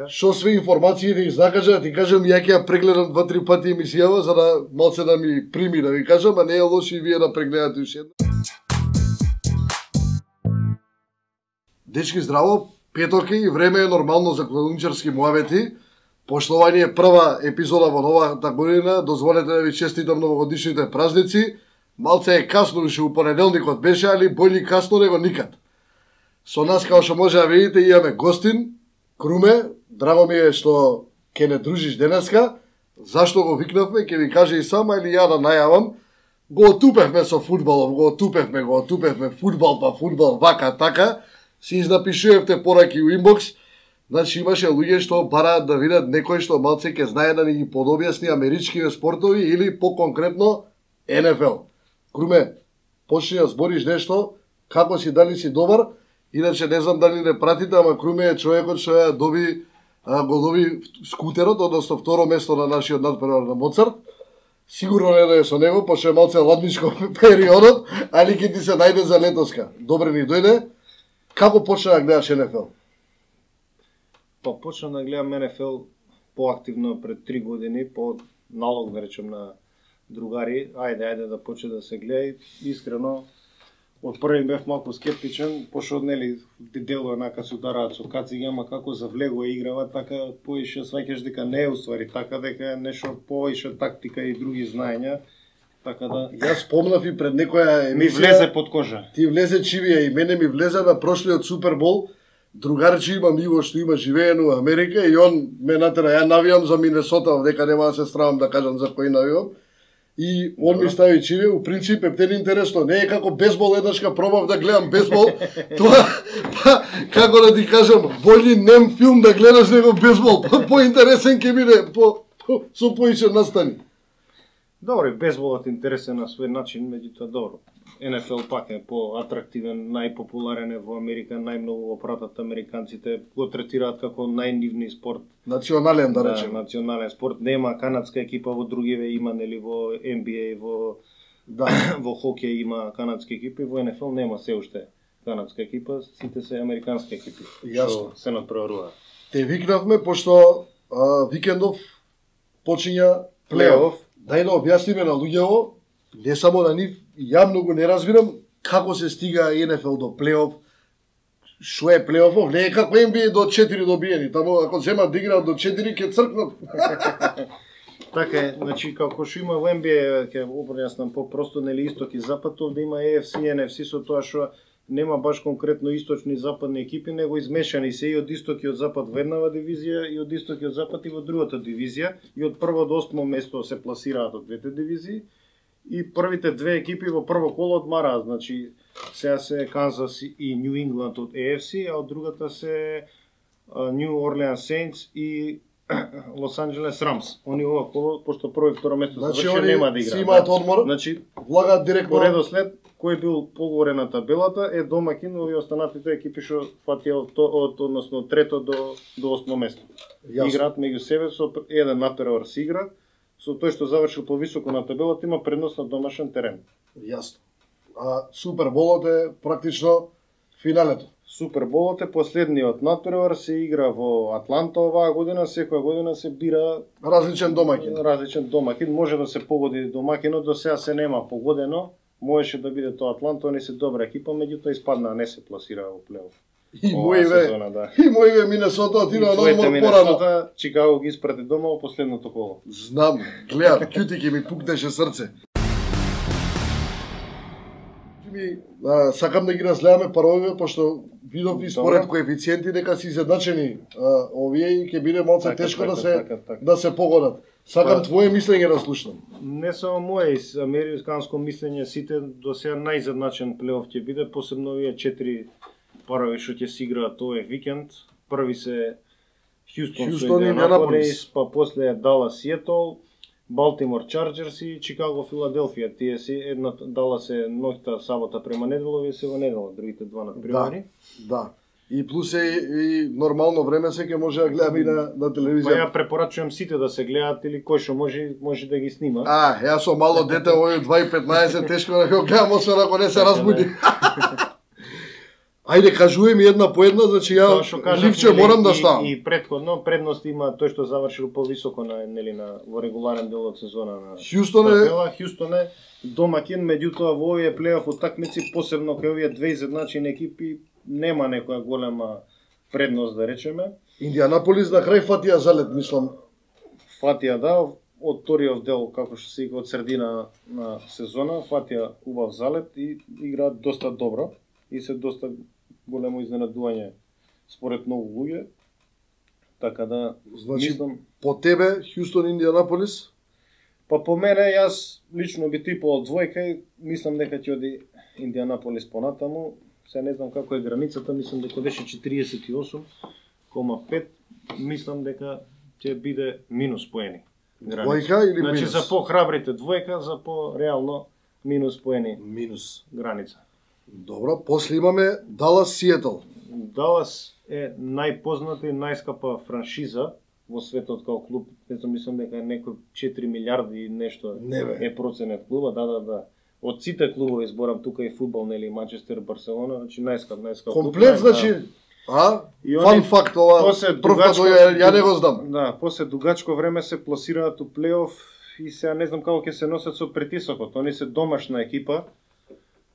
Што све информации да закажа, да ти кажам, ја ќе ја прегледам 2-3 пати емисијава, за да малце да ми прими, да ви кажам, а не е лошо и вие да прегледате уште едно. Дечки, здраво, петок и време е нормално за клоничарски муавети. Поштование е прва епизода во новата година, дозволете да ви честитам новогодишните празници. Малце е касно, уште у понеделникот беше, али бољи касно него никад. Со нас, као што може да видите, имаме гостин, Круме. Драго ми е што ќе не дружиш денеска. Зашто го викнавме, ќе ви каже и сама или ја да најавам. Го отупевме со фудбалом, го отупевме фудбал, па фудбал, вака, така. Си изнапишувавте пораки у инбокс. Значи имаше луѓе што бараат да видат некој што малце ќе знае да ни ги подобјасни америчките спортови или по-конкретно НФЛ. Круме, почни да збориш нешто, како си, дали си добар. Иначе не знам дали не пратите, ама Круме е човекот што ја го доби скутерот, односно второ место на нашиот надпревар на Моцарт. Сигурно не да е со него, пошто е малце ладничко периодот, али ќе ти се најде за летоска. Добре ни дојде. Како почна да гледаш НФЛ? Па почна да гледам НФЛ поактивно пред 3 години, по налог да речем на другари, ајде да почне да се гледа. Искрено, од први бев малку скептичен, пошто нели делува нака се удараат со кациги, ама како завлегува играва, така поише сваќаш дека не е уствари така, дека е нешто поише тактика и други знаења. Така да Јас спомнав и пред некоја емисија. ми влезе под кожа. Ти влезе чивија и мене ми влезе на прошлиот Супербол. Другарче имам Иво што има живеено во Америка и он ме натера, ја навијам за Минесота, дека нема да се стравам да кажам за кој навијам. И он ми стави чиве, у принцип е птен интересно, не е како бейсбол, еднашка пробав да гледам бейсбол, тоа, па, како да ти кажам, бољи нем филм да гледаш него бейсбол, поинтересен ќе биде, со поише настани. Добро, бейсболот е интересен на свој начин, меѓутоа добро. НФЛ пак е поатрактивен, најпопуларен е во Америка, најмногу го пратат американците, го третираат како најнивни спорт. Национален, да речем. Национален спорт. Нема канадска екипа во другиве, има нели во NBA, во хокеј има канадски екипи, во НФЛ нема се уште канадска екипа, сите се американски екипи. Јасно. Се надпреваруваат. Те викнавме, пошто викендов почиња плейоф. Дај да објасниме на луѓето, не само на нив, ја многу не разбирам како се стига НФЛ до плейоф, што е плейофов, не е како NBA до 4 добиени, таму ако земат да играат до 4 ќе цркнат. Така е, значи како што има во NBA, ќе објаснам попросто, нели исток и запад, овде има AFC и NFC со тоа што нема баш конкретно источни и западни екипи, него измешани се и од исток и од запад во еднава дивизија, и од исток и од запад и во другата дивизија, и од прво до 8 место се пласираат од двете дивизии, и првите две екипи во прво коло одмараат, значи сега се Канзас и Нью Ингланд од AFC, а од другата се Нью Орлеан Сейнтс и Лос Анџелес Рамс. Они ова коло, пошто прво и второ место завршија, нема да играат. Си имаат одмор, значи влагаат директно. По редослед, кој бил погоре на табелата е домакин, ови останатите екипи што фатија од односно трето до 8 место. Играат меѓу себе со еден натпревар се игра, со тој што завршил повисоко на табелата има предност на домашен терен. Јасно. А Суперболот е практично финалето. Суперболот е последниот натпревар, се игра во Атланта оваа година, секоја година се бира различен домакин. Може да се погоди домакинот, до сега се нема погодено. Можеше да биде тоа Атланта, они се добра екипа, меѓутоа испадна, не се пласира во плейоф. И моиве Минесота отидоа на одмор порано. Чикаго ги испрати дома во последното коло. Знам, гледам, кјути ќе ми пукнеше срце. Сакам да ги разгледаме паровите, пошто видов и според коефициенти дека се изедначени овие и ќе биде малце тешко да се погодат. Сакам твое мислење да слушнам. Не само мое, американско мислење, сите до сега најизедначен плейоф ќе биде, посебно овие 4 парови што ќе се играат овој викенд. Први се Хјустон со Индианаполис, па после Далас Сиетл, Балтимор Чарџерс и Чикаго Филаделфија. Тие си Далас е ноќта сабота према недела, овие се во недела, другите два надпревари. Да. И плюс и нормално време се ќе може да гледаме и на телевизија. Па ја препорачувам сите да се гледаат или кој што може да ги снима. Јас со мало дете овој 2:15 тешко да го гледам, освен ако не се разбуди. Ајде, кажуј ми една по една, значи ја ливче морам да ставам. И претходно предност има тој што завршил повисоко на во регуларен дел од сезона на Хјустон е домаќин, меѓутоа во овие плейоф утакмици, посебно кај овие две изедначени екипи, нема некоја голема предност, да речеме. Индианаполис на крај фатија залет, мислам. Фатија, да, од вториот дел, како што се од средина на сезона, фатија убав залет и играат доста добро и се доста големо изненадување според многу луѓе. Така да, значи, мислам, по тебе Хјустон Индианаполис? Па по мене јас лично би типувал двојка и мислам дека ќе оди Индианаполис понатаму. Се не знам како е границата, мислам дека беше 48,5. Мислам дека ќе биде минус поени. Двојка или значи, минус? За по-храбрите двојка, за по-реално минус поени. Минус. Граница. Добро, после имаме Далас Сиетл. Далас е најпозната и најскапа франшиза во светот као клуб. Мислам дека е некој 4 милиарди и нешто е проценет клуба. Да. Од сите клубови зборам тука и фудбал, нели, Манчестер, Барселона, значи најскап комплет, клуб, значи, фан факт ова, ја не го знам. Да, после дугачко време се пласираат у плейоф и сега не знам како ќе се носат со притисокот. Они се домашна екипа.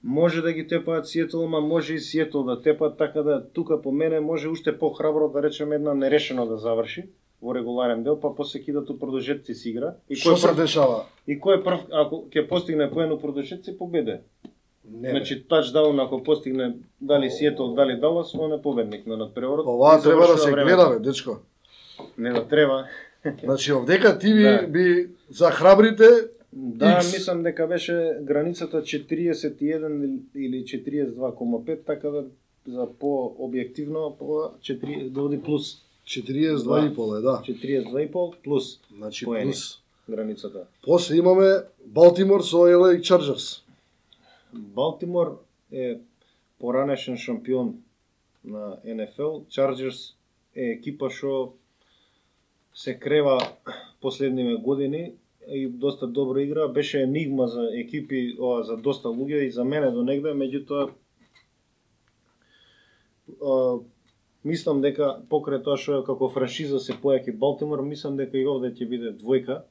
Може да ги тепаат Сиетл, ама може и Сиетл да тепаат, така да тука по мене може уште по-храбро да речеме една нерешено да заврши во регуларен дел, па после кидат у продолжетци си игра. И што се дешава? И кој прв, ако ќе постигне поен у продолжетци, победе. Значи тачдаун ако постигне дали Сиетл, дали Далас, он е победник на надпреварот. Ова треба да се гледа, дечко. Не да треба. Значи овдека ти би за храбрите. Да, мислам дека беше границата 41 или 42,5, така да за по-објективно да оди плюс 42,5 е, да. 42,5 плюс. Значи поени, плюс границата. После имаме Балтимор со LA Chargers. Балтимор е поранешен шампион на NFL. Chargers е екипа што се крева последниве години и доста добро игра, беше енигма за екипи, за доста луѓе и за мене до негде, меѓутоа мислам дека покрај тоа што како франшиза се појаки Балтимор, мислам дека и овде ќе биде двојка,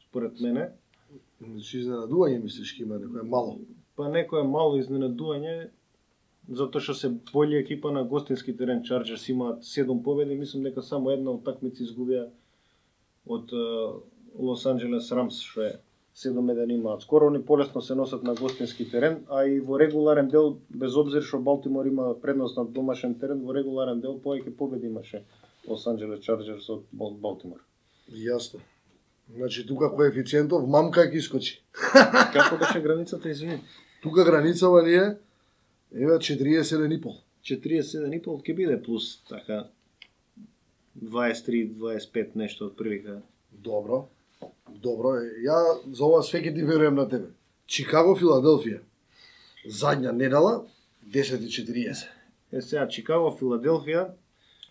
според мене. Значи изненадување мислиш ќе има некој мало? Па некој мало изненадување, затоа што се бољи екипа на гостински терен. Chargers имаат 7 победи, мислам дека само една утакмица изгубија од Лос Анџелес Рамс, што е 7-1 имаат. Скоро они полесно се носат на гостински терен, а и во регуларен дел, без обзир што Балтимор има предност на домашен терен, во регуларен дел повеќе победи имаше Лос Анџелес Чарџерс од Балтимор. Јасно. Значи тука коефициентов мамка ќе искочи. Како беше границата, извини? Тука границава ни е 47,5. 47,5 ќе биде плюс така 23-25 нешто од прилика. Добро. Ја за ова све ќе ти верувам на тебе. Чикаго, Филаделфија. Задња недела 10:40. Сега Чикаго, Филаделфија.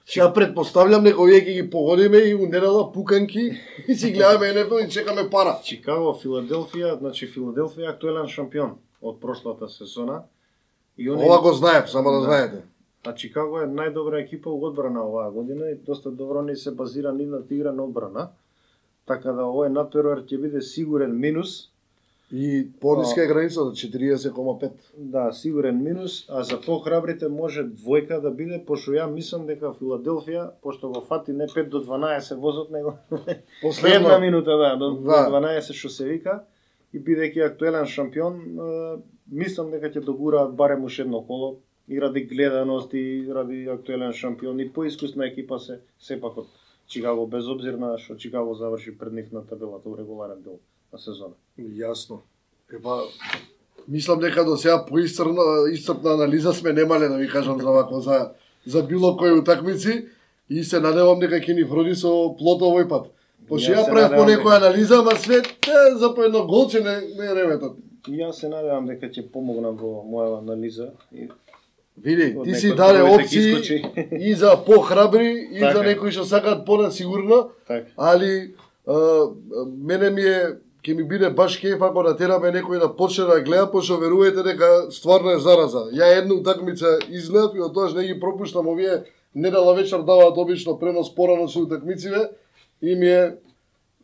Сега предпоставljam дека овие ќе ги погодиме и у недела пуканки и си гледаме НФЛ и чекаме пара. Чикаго, Филаделфија, значи Филаделфија е актуелен шампион од прошлата сезона. И ова го знаев, само да знаете. А Чикаго е најдобра екипа у одбрана оваа година и доста добро ни се базира нивната игра на одбрана. Така да овој надпревар ќе биде сигурен минус. И пониска е границата 40,5. Да, сигурен минус, а за по-храбрите може двојка да биде, пошто ја мислам дека Филаделфија, пошто го фати не 5 до 12 возот, него последна една минута, до 12 што се вика, и бидејќи актуелен шампион, мислам дека ќе догураат барем уште едно коло, и ради гледаност, и ради актуелен шампион, и поискусна екипа се сепак од Чикаго, без обзир на што Чикаго заврши пред нив на табелата у регуларен дел на сезона. Јасно. Мислам дека до сега поисцрпна анализа сме немале, да ви кажам за вако, за било кој утакмици, и се надевам дека ќе ни вроди со плото овој пат. Пошто ја правев по некоја анализа, ама све за по едно голче не реметат. Јас се надевам дека ќе помогнам во моја анализа. Види, ти си даде опции и за похрабри, и за некои што сакаат понасигурно, али мене ми е, ќе ми биде баш кеф ако натераме некој да почне да гледа, пошто верувате дека стварно е зараза. Ја една утакмица изгледав и од тоаш не ги пропуштам, овие недела вечер даваат обично пренос порано со утакмиците и ми е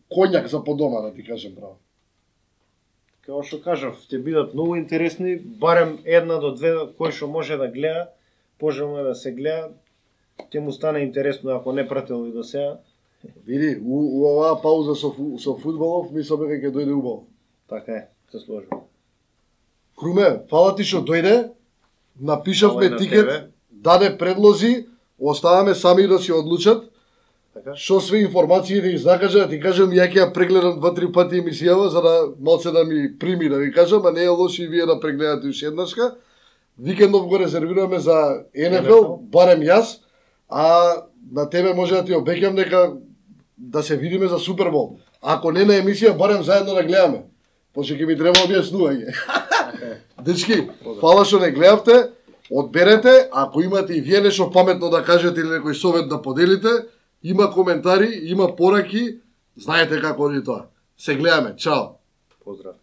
коњак за по дома, да ти кажем право. Како што кажав, ќе бидат многу интересни, барем една до две кој што може да гледа, пожелно е да се гледа, ќе му стане интересно ако не пратил и до сега. Види, у оваа пауза со фудбалов, мислам дека ќе дојде убаво. Така е, се сложам. Круме, фала ти што дојде, напишавме Фала и на тикет, тебе. даде предлози, оставаме сами да си одлучат. Така? Што све информации да ги закажа, да ти кажам, ја ќе ја прегледам 2-3 пати емисијава, за да малце да ми прими, да ви кажам, а не е лошо и вие да прегледате уште еднашка. Викендов го резервираме за НФЛ, барем јас, а на тебе може да ти обеќам дека да се видиме за Супербол. Ако не на емисија, барем заедно да гледаме. Пошто ќе ми треба објаснување. Дечки, фала што не гледавте, одберете, ако имате и вие нешто паметно да кажете или некој совет да поделите, има коментари, има пораки, знаете како оди тоа. Се гледаме, чао. Поздрав.